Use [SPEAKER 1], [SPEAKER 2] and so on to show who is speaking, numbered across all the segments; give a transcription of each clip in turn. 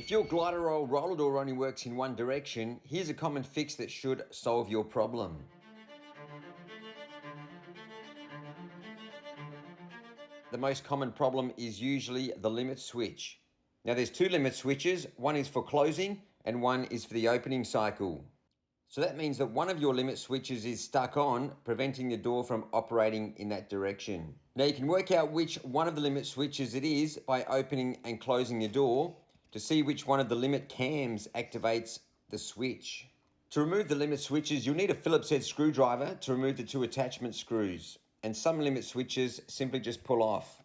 [SPEAKER 1] If your Gliderol Roller Door only works in one direction, here's a common fix that should solve your problem. The most common problem is usually the limit switch. Now there's two limit switches, one is for closing and one is for the opening cycle. So that means that one of your limit switches is stuck on, preventing the door from operating in that direction. Now you can work out which one of the limit switches it is by opening and closing the door to see which one of the limit cams activates the switch. To remove the limit switches, you'll need a Phillips head screwdriver to remove the two attachment screws, and some limit switches simply just pull off.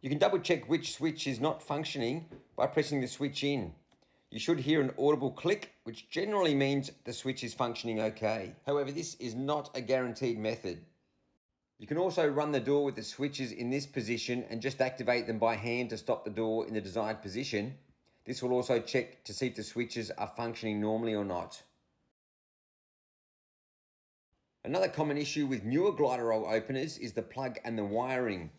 [SPEAKER 1] You can double check which switch is not functioning by pressing the switch in. You should hear an audible click, which generally means the switch is functioning okay. However, this is not a guaranteed method. You can also run the door with the switches in this position and just activate them by hand to stop the door in the desired position. This will also check to see if the switches are functioning normally or not. Another common issue with newer Gliderol openers is the plug and the wiring.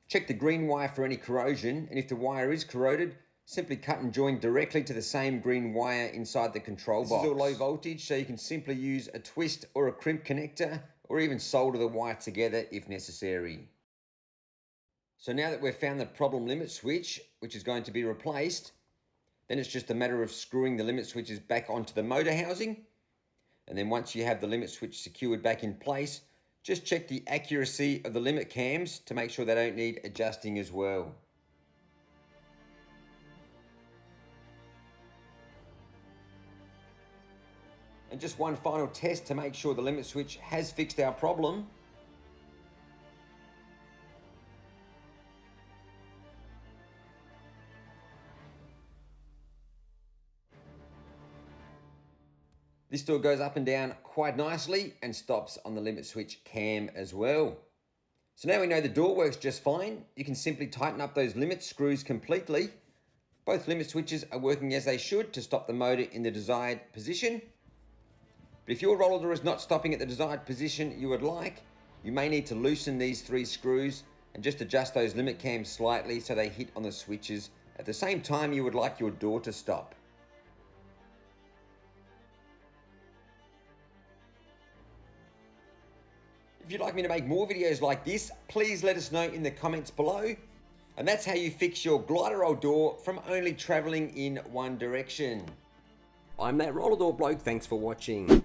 [SPEAKER 1] Check the green wire for any corrosion, and if the wire is corroded, simply cut and join directly to the same green wire inside the control box. This is all low voltage, so you can simply use a twist or a crimp connector, or even solder the wire together if necessary. So now that we've found the problem limit switch, which is going to be replaced, then it's just a matter of screwing the limit switches back onto the motor housing. And then once you have the limit switch secured back in place, just check the accuracy of the limit cams to make sure they don't need adjusting as well. And just one final test to make sure the limit switch has fixed our problem. This door goes up and down quite nicely and stops on the limit switch cam as well. So now we know the door works just fine. You can simply tighten up those limit screws completely. Both limit switches are working as they should to stop the motor in the desired position. But if your roller door is not stopping at the desired position you would like, you may need to loosen these three screws and just adjust those limit cams slightly so they hit on the switches at the same time you would like your door to stop. If you'd like me to make more videos like this, please let us know in the comments below. And that's how you fix your Gliderol door from only traveling in one direction. I'm that roller door bloke, thanks for watching.